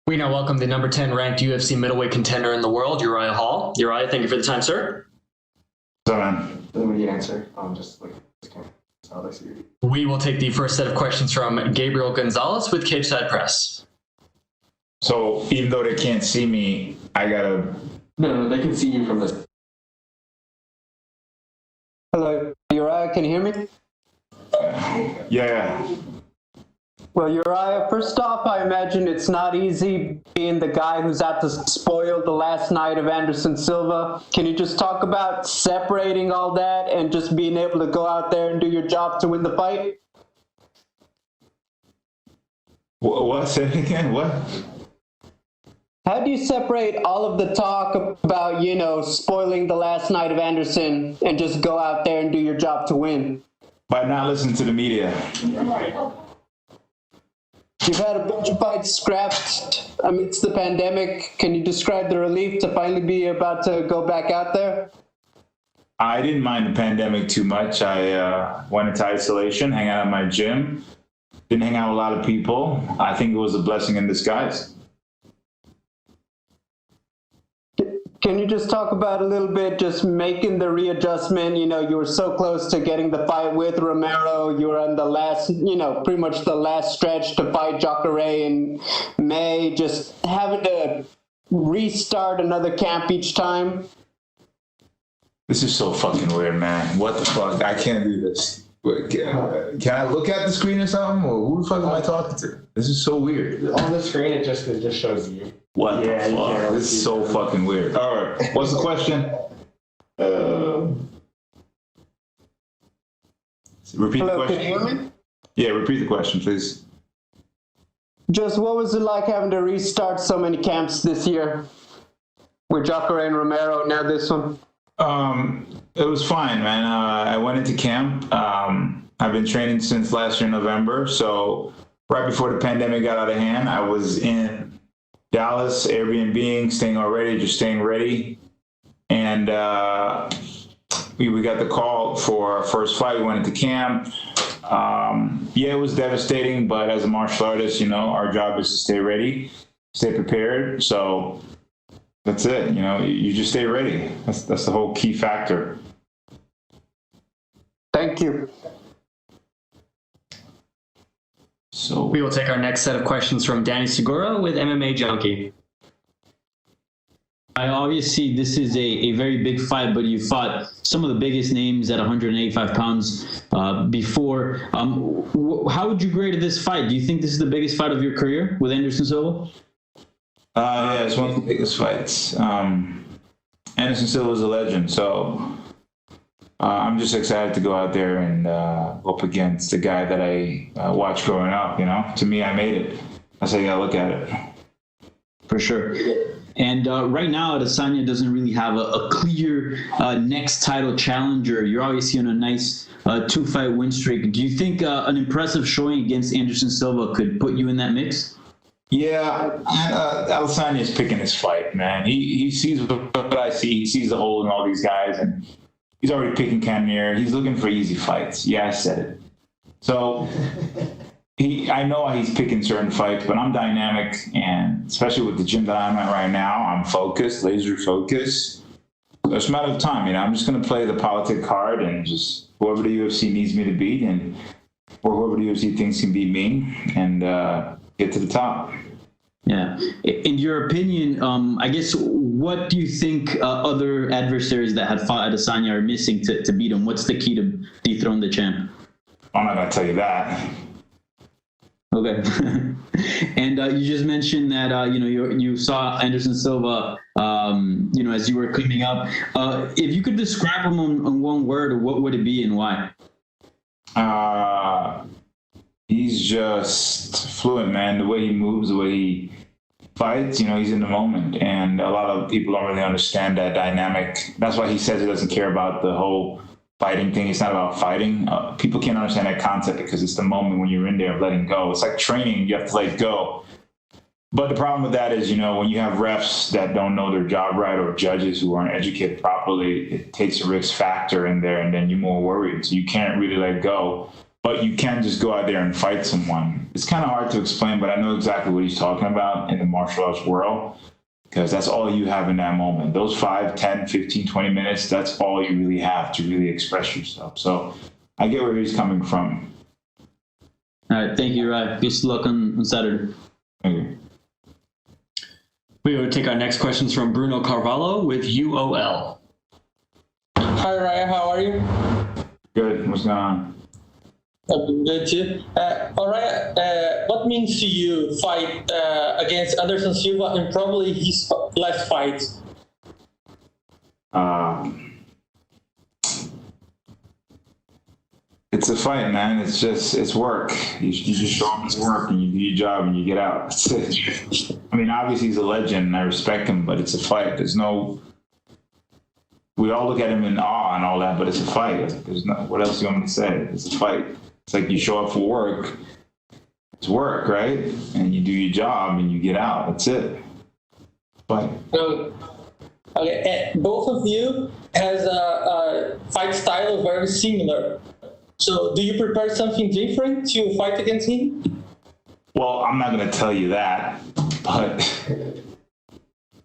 We now welcome the number 10 ranked UFC middleweight contender in the world, Uriah Hall. Uriah, thank you for the time, sir. So, man. Let me answer. We will take the first set of questions from Gabriel Gonzalez with Cage Side Press. So, even though they can't see me, I gotta... No, they can see you from this. Hello, Uriah, can you hear me? Yeah. Well, Uriah, first off, I imagine it's not easy being the guy who's out to spoil the last night of Anderson Silva. Can you just talk about separating all that and just being able to go out there and do your job to win the fight? What? Say it again? What? How do you separate all of the talk about, spoiling the last night of Anderson and just go out there and do your job to win? By not listening to the media. You've had a bunch of fights scrapped amidst the pandemic. Can you describe the relief to finally be about to go back out there? I didn't mind the pandemic too much. I went into isolation, hang out at my gym, didn't hang out with a lot of people. I think it was a blessing in disguise. Can you just talk about a little bit, just making the readjustment? You were so close to getting the fight with Romero. You were on the last, pretty much the last stretch to fight Jacare in May. Just having to restart another camp each time. This is so fucking weird, man. What the fuck? I can't do this. Can I look at the screen or something? Or who the fuck am I talking to? This is so weird. On the screen, it just shows you. What the fuck? This is so fucking weird. All right. What's the question? Repeat the question. Can you hear me? Yeah, repeat the question, please. Just what was it like having to restart so many camps this year? With Jacare and Romero, now this one? It was fine, man. I went into camp. I've been training since last year, November. So right before the pandemic got out of hand, I was in Dallas, Airbnb, staying ready. And we got the call for our first fight. We went into camp. Yeah, it was devastating, but as a martial artist, our job is to stay ready, stay prepared. So that's it. You just stay ready. That's the whole key factor. Thank you. So we will take our next set of questions from Danny Segura with MMA Junkie. Obviously, this is a very big fight, but you fought some of the biggest names at 185 pounds before. How would you grade this fight? Do you think this is the biggest fight of your career with Anderson Silva? Yeah, it's one of the biggest fights. Anderson Silva is a legend, so I'm just excited to go out there and up against the guy that I watched growing up. To me, I made it. That's how you gotta look at it. For sure. And right now, Adesanya doesn't really have a clear next title challenger. You're obviously on a nice 2-fight win streak. Do you think an impressive showing against Anderson Silva could put you in that mix? Yeah, Adesanya is picking his fight, man. He sees what I see. He sees the hole in all these guys, and he's already picking Cannonier. He's looking for easy fights. Yeah, I said it. So I know he's picking certain fights, but I'm dynamic, and especially with the gym that I'm at right now, I'm focused, laser focused. It's a matter of time, I'm just going to play the politic card and just whoever the UFC needs me to beat, or whoever the UFC thinks can beat me, and get to the top. Yeah. In your opinion, I guess, what do you think other adversaries that have fought Adesanya are missing to beat him? What's the key to dethrone the champ? I'm not going to tell you that. Okay. And you just mentioned that, you saw Anderson Silva, as you were cleaning up. If you could describe him in one word, what would it be and why? He's just fluent, man. The way he moves, the way he fights, he's in the moment. And a lot of people don't really understand that dynamic. That's why he says he doesn't care about the whole fighting thing. It's not about fighting. People can't understand that concept because it's the moment when you're in there of letting go. It's like training. You have to let go. But the problem with that is, when you have refs that don't know their job right, or judges who aren't educated properly, it takes a risk factor in there, and then you're more worried. So you can't really let go. but you can just go out there and fight someone. It's kind of hard to explain, but I know exactly what he's talking about in the martial arts world, because that's all you have in that moment. Those 5, 10, 15, 20 minutes, that's all you really have to really express yourself. So I get where he's coming from. All right, thank you, Uriah. Good luck on Saturday. Okay. We will take our next questions from Bruno Carvalho with UOL. Hi, Uriah. How are you? Good. What's going on? I'm good too. Uriah, what means to you fight against Anderson Silva and probably his last fight? It's a fight, man. It's work. You just show up to work and you do your job and you get out. That's it. I mean, obviously he's a legend and I respect him, but it's a fight. We all look at him in awe and all that, but it's a fight. What else do you want me to say? It's a fight. It's like you show up for work. It's work, right? And you do your job and you get out. That's it. Fight. Okay, both of you has a fight style very similar. So do you prepare something different to fight against him? Well, I'm not going to tell you that, but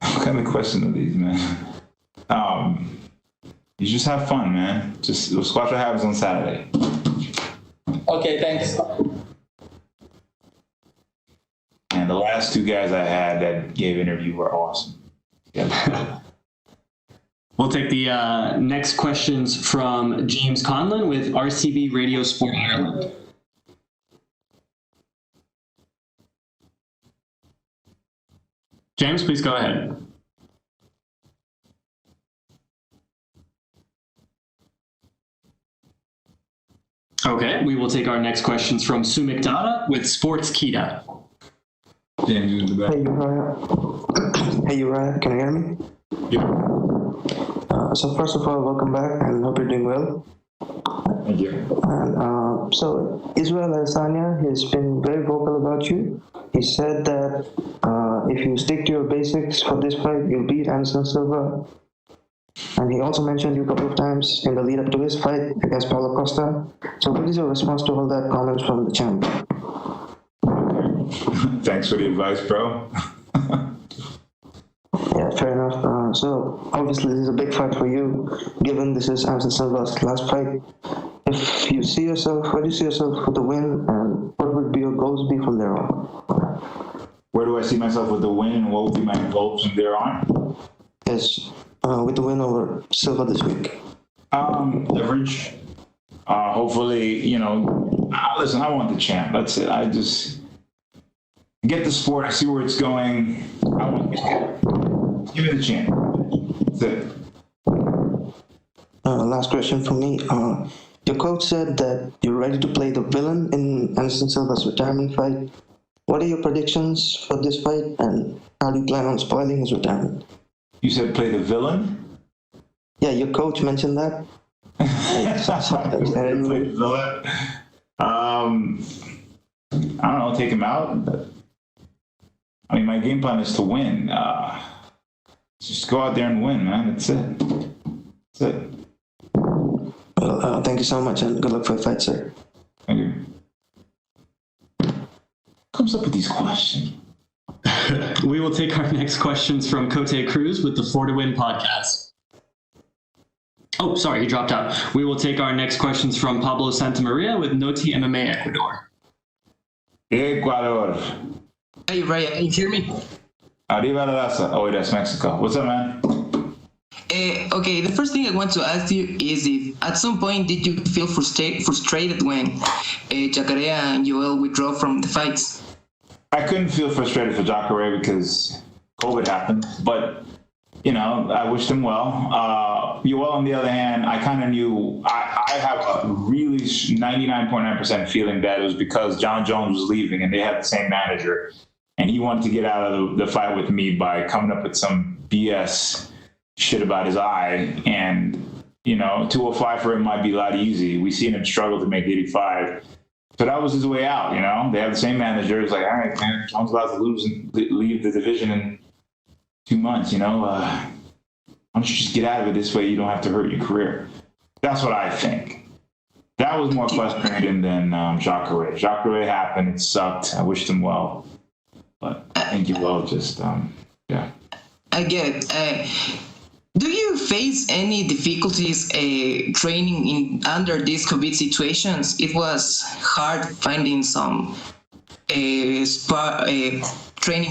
what kind of question are these, man? You just have fun, man. Just watch what happens on Saturday. Okay, thanks. And the last 2 guys I had that gave interview were awesome. Yeah. We'll take the next questions from James Conlon with RCB Radio Sport Ireland. James, please go ahead. Okay, we will take our next questions from Sumik Dada with Sports Kita. James, you in the back. Hey Uriah. Hey Uriah, can you hear me? Yeah. So first of all, welcome back and hope you're doing well. Thank you. And so Israel Adesanya has been very vocal about you. He said that if you stick to your basics for this fight, you'll beat Anderson Silva. And he also mentioned you a couple of times in the lead up to his fight against Paulo Costa. So what is your response to all that comments from the champ? Thanks for the advice, bro. Yeah, fair enough. So obviously this is a big fight for you, given this is Anderson Silva's last fight. If you see yourself, where do you see yourself for the win, and what would be your goals be from there on? Where do I see myself with the win, and what would be my goals from there on? Yes, with the win over Silva this week. Leverage. Hopefully, listen, I want the champ. That's it. I just get the sport. I see where it's going. I want to give me the champ. That's it. Last question from me. Your coach said that you're ready to play the villain in Anderson Silva's retirement fight. What are your predictions for this fight, and how do you plan on spoiling his retirement? You said play the villain? Yeah, your coach mentioned that. Play the villain? I don't know, take him out. But, I mean, my game plan is to win. Just go out there and win, man. That's it. That's it. Well, thank you so much, and good luck for the fight, sir. Thank you. Comes up with these questions. We will take our next questions from Cote Cruz with the 4 to Win podcast. Oh, sorry, he dropped out. We will take our next questions from Pablo Santamaria with Noti MMA Ecuador. Ecuador. Hey, Uriah, can you hear me? Arriba la raza. Oh, that's Mexico. What's up, man? Okay, the first thing I want to ask you is if at some point did you feel frustrated when Jacarea and Joel withdrew from the fights? I couldn't feel frustrated for Jacare because COVID happened, but, I wished him well. Yoel, on the other hand, I kind of knew, I have a really 99.9% feeling that it was because John Jones was leaving and they had the same manager, and he wanted to get out of the fight with me by coming up with some BS shit about his eye. And, 205 for him might be a lot easy. We seen him struggle to make 85. So that was his way out, They have the same manager. It's like, all right, man, John's about to lose and leave the division in 2 months, why don't you just get out of it this way? You don't have to hurt your career. That's what I think. That was more frustrating than Jacare. Jacare happened. It sucked. I wished him well. But I think he will just, yeah. I get it. Do you face any difficulties training in under these COVID situations? It was hard finding some training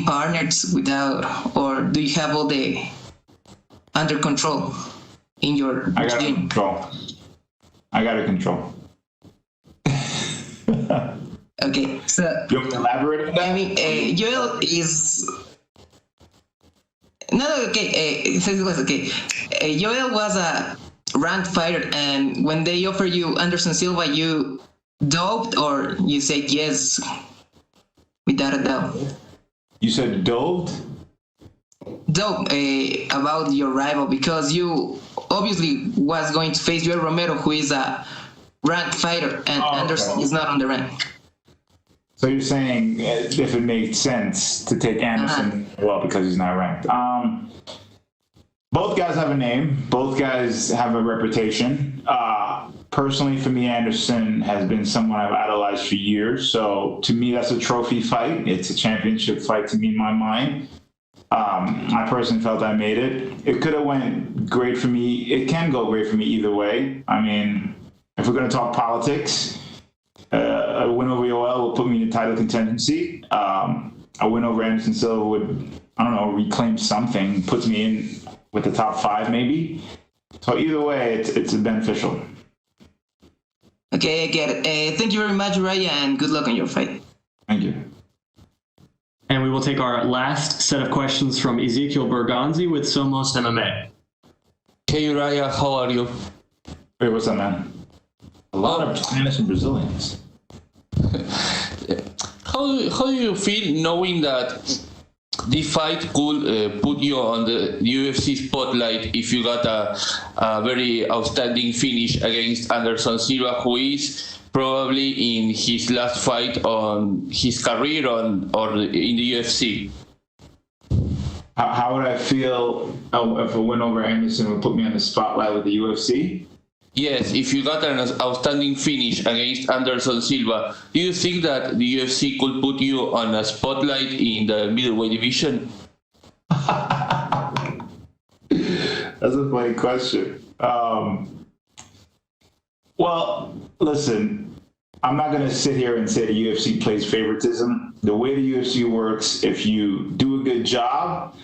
partners without, or do you have all the under control in your I got gym? I got to control. Okay, so You want me to elaborate on that? I mean, Joel is. No, okay. It says it was okay. Joel was a ranked fighter, and when they offered you Anderson Silva, you doped or you said yes without a doubt. You said dove? Dope about your rival because you obviously was going to face Joel Romero, who is a ranked fighter, and Anderson is not on the rank. So you're saying if it made sense to take Anderson, well, because he's not ranked. Both guys have a name. Both guys have a reputation. Personally, for me, Anderson has been someone I've idolized for years. So to me, that's a trophy fight. It's a championship fight to me in my mind. I personally felt I made it. It could have went great for me. It can go great for me either way. I mean, if we're going to talk politics, a win over Yoel will put me in a title contingency. A win over Anderson Silva would, I don't know, reclaim something, puts me in with the top 5 maybe. So either way, it's beneficial. Okay, I get it. Thank you very much, Uriah, and good luck on your fight. Thank you. And we will take our last set of questions from Ezekiel Berganzi with Somos MMA. Hey Uriah, how are you? Hey, what's up, man? A lot of Spanish and Brazilians. How do you feel knowing that this fight could put you on the UFC spotlight if you got a very outstanding finish against Anderson Silva, who is probably in his last fight on his career or in the UFC? How would I feel if a win over Anderson would put me on the spotlight with the UFC? Yes, if you got an outstanding finish against Anderson Silva, do you think that the UFC could put you on a spotlight in the middleweight division? That's a funny question. Well, listen, I'm not going to sit here and say the UFC plays favoritism. The way the UFC works, if you do a good job,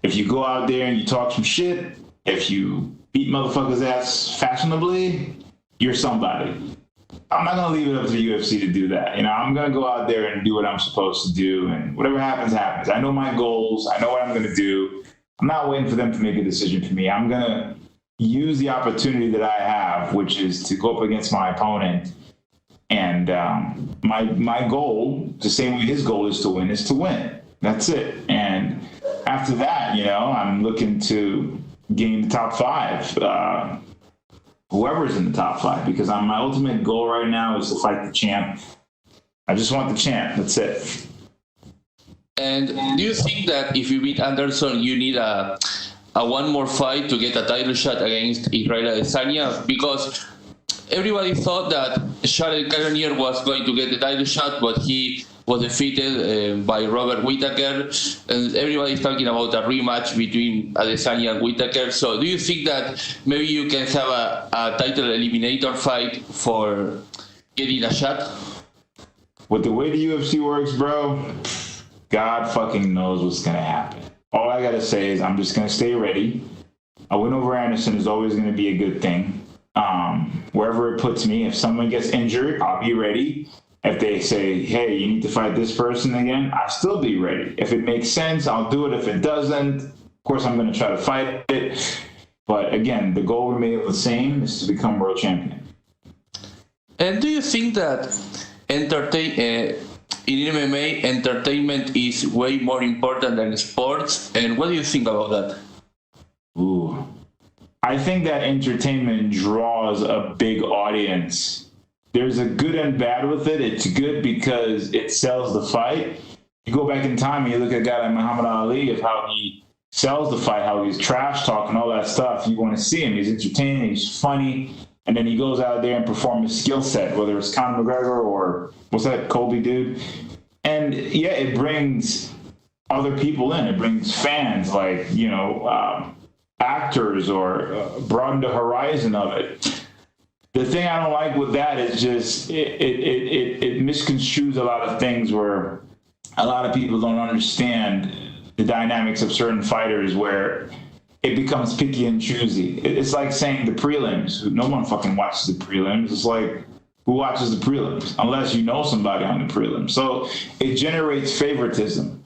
if you go out there and you talk some shit, if you beat motherfuckers' ass fashionably, you're somebody. I'm not going to leave it up to the UFC to do that. You know, I'm going to go out there and do what I'm supposed to do, and whatever happens, happens. I know my goals. I know what I'm going to do. I'm not waiting for them to make a decision for me. I'm going to use the opportunity that I have, which is to go up against my opponent. And my goal, the same way his goal is to win. That's it. And after that, you know, I'm looking to gain the top 5. Whoever's in the top 5, because my ultimate goal right now is to fight the champ. I just want the champ. That's it. And do you think that if you beat Anderson, you need a one more fight to get a title shot against Israel Adesanya? Because everybody thought that Charles Cannonier was going to get the title shot, but he was defeated by Robert Whittaker, and everybody's talking about a rematch between Adesanya and Whittaker. So do you think that maybe you can have a title eliminator fight for getting a shot? With the way the UFC works, bro, God fucking knows what's going to happen. All I got to say is I'm just going to stay ready. A win over Anderson is always going to be a good thing. Wherever it puts me, if someone gets injured, I'll be ready. If they say, hey, you need to fight this person again, I'll still be ready. If it makes sense, I'll do it. If it doesn't, of course, I'm going to try to fight it. But again, the goal remains the same, is to become world champion. And do you think that in MMA, entertainment is way more important than sports? And what do you think about that? Ooh. I think that entertainment draws a big audience. There's a good and bad with it. It's good because it sells the fight. You go back in time and you look at a guy like Muhammad Ali, of how he sells the fight, how he's trash talking, all that stuff. You want to see him. He's entertaining. He's funny. and then he goes out there and performs his skill set, whether it's Conor McGregor or what's that Kobe dude. And yeah, it brings other people in. It brings fans, like, you know, actors, or broaden the horizon of it. The thing I don't like with that is just it misconstrues a lot of things, where a lot of people don't understand the dynamics of certain fighters, where it becomes picky and choosy. It's like saying the prelims. No one fucking watches the prelims. It's like, who watches the prelims? Unless you know somebody on the prelims. So it generates favoritism.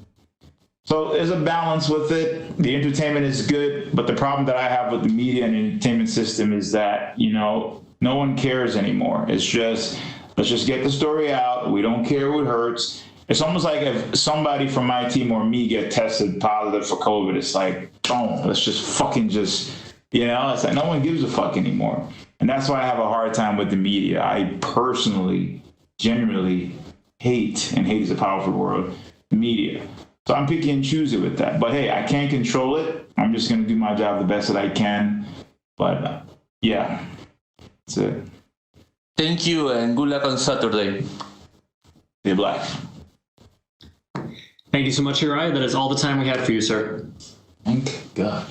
So there's a balance with it. The entertainment is good, but the problem that I have with the media and entertainment system is that, you know, no one cares anymore. It's just, let's just get the story out. We don't care who it hurts. It's almost like if somebody from my team or me get tested positive for COVID, it's like, boom, let's just fucking just, you know, it's like no one gives a fuck anymore. And that's why I have a hard time with the media. I personally, generally hate, and hate is a powerful word, media. So I'm picky and choosy with that. But hey, I can't control it. I'm just going to do my job the best that I can. But yeah, that's it. Thank you, and good luck on Saturday. Stay black. Thank you so much, Uriah. That is all the time we had for you, sir. Thank God.